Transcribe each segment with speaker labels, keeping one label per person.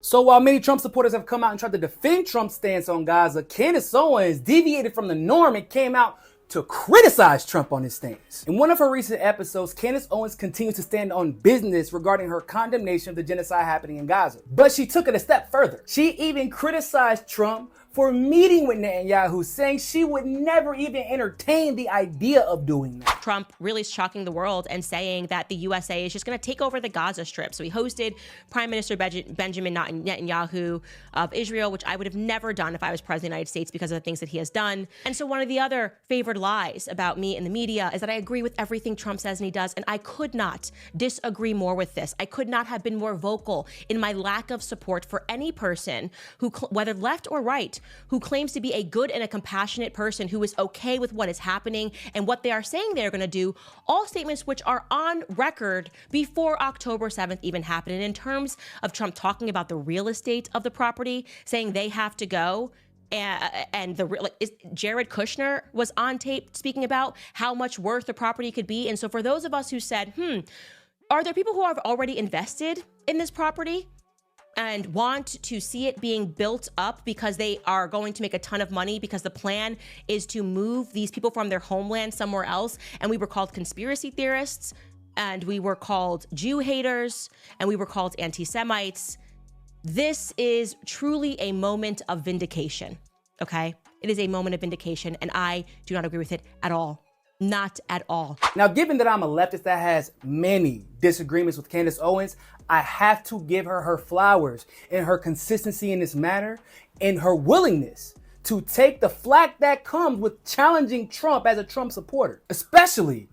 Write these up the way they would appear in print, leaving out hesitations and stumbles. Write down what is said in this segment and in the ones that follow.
Speaker 1: So while many Trump supporters have come out and tried to defend Trump's stance on Gaza, Candace Owens deviated from the norm and came out to criticize Trump on his stance. In one of her recent episodes, Candace Owens continues to stand on business regarding her condemnation of the genocide happening in Gaza. But she took it a step further. She even criticized Trump for meeting with Netanyahu, saying she would never even entertain the idea of doing that.
Speaker 2: Trump really shocking the world and saying that the USA is just going to take over the Gaza Strip. So he hosted Prime Minister Benjamin Netanyahu of Israel, which I would have never done if I was president of the United States because of the things that he has done. And so one of the other favored lies about me in the media is that I agree with everything Trump says and he does. And I could not disagree more with this. I could not have been more vocal in my lack of support for any person who, whether left or right, who claims to be a good and a compassionate person who is okay with what is happening and what they are saying they're going to do, all statements which are on record before October 7th even happened. And in terms of Trump talking about the real estate of the property, saying they have to go, and Jared Kushner was on tape speaking about how much worth the property could be. And so for those of us who said, are there people who have already invested in this property and want to see it being built up because they are going to make a ton of money because the plan is to move these people from their homeland somewhere else? And we were called conspiracy theorists, and we were called Jew haters, and we were called anti-Semites. This is truly a moment of vindication, okay? It is a moment of vindication, and I do not agree with it at all. Not at all.
Speaker 1: Now, given that I'm a leftist that has many disagreements with Candace Owens, I have to give her her flowers in her consistency in this matter and her willingness to take the flack that comes with challenging Trump as a Trump supporter, especially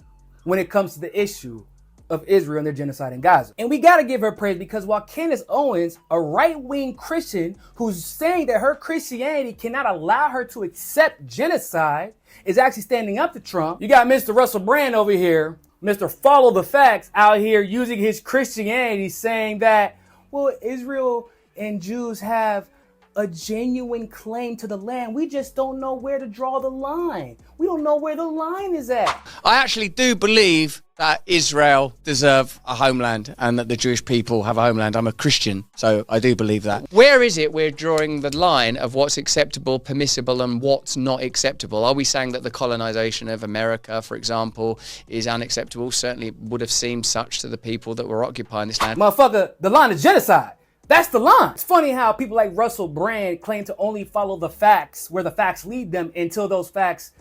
Speaker 1: when it comes to the issue of Israel and their genocide in Gaza. And we gotta give her praise because while Candace Owens, a right-wing Christian who's saying that her Christianity cannot allow her to accept genocide, is actually standing up to Trump, you got Mr. Russell Brand over here, Mr. Follow the Facts, out here using his Christianity saying that, well, Israel and Jews have a genuine claim to the land. We just don't know where to draw the line. We don't know where the line is at.
Speaker 3: I actually do believe that Israel deserve a homeland and that the Jewish people have a homeland. I'm a Christian, so I do believe that. Where is it we're drawing the line of what's acceptable, permissible, and what's not acceptable? Are we saying that the colonization of America, for example, is unacceptable? Certainly would have seemed such to the people that were occupying this land.
Speaker 1: Motherfucker, the line is genocide. That's the line. It's funny how people like Russell Brand claim to only follow the facts where the facts lead them until those facts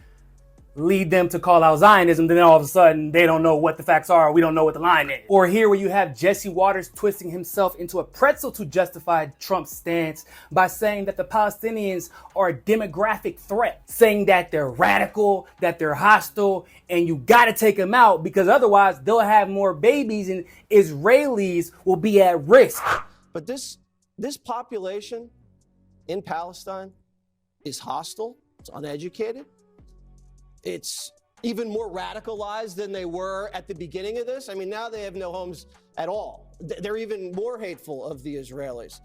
Speaker 1: lead them to call out Zionism. Then all of a sudden they don't know what the facts are. We don't know what the line is. Or here where you have Jesse Waters twisting himself into a pretzel to justify Trump's stance by saying that the Palestinians are a demographic threat, saying that they're radical, that they're hostile, and you gotta take them out because otherwise they'll have more babies and Israelis will be at risk.
Speaker 4: But this population in Palestine is hostile, it's uneducated, it's even more radicalized than they were at the beginning of this. I mean, now they have no homes at all. They're even more hateful of the Israelis.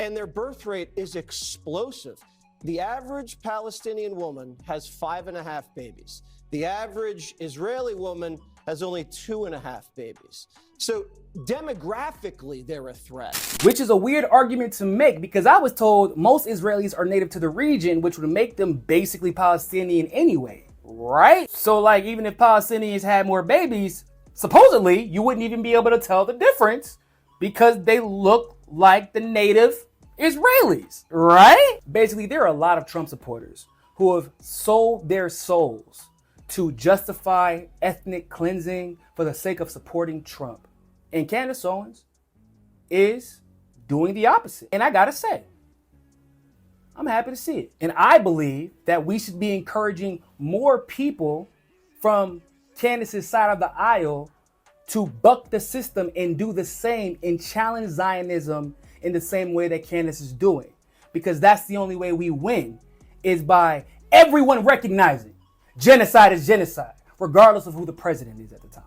Speaker 4: And their birth rate is explosive. The average Palestinian woman has 5.5 babies. The average Israeli woman has only 2.5 babies. So demographically, they're a threat.
Speaker 1: Which is a weird argument to make because I was told most Israelis are native to the region, which would make them basically Palestinian anyway, right? So like even if Palestinians had more babies, supposedly you wouldn't even be able to tell the difference because they look like the native Israelis, right? Basically, there are a lot of Trump supporters who have sold their souls to justify ethnic cleansing for the sake of supporting Trump. And Candace Owens is doing the opposite. And I gotta say, I'm happy to see it. And I believe that we should be encouraging more people from Candace's side of the aisle to buck the system and do the same and challenge Zionism in the same way that Candace is doing. Because that's the only way we win, is by everyone recognizing genocide is genocide, regardless of who the president is at the time.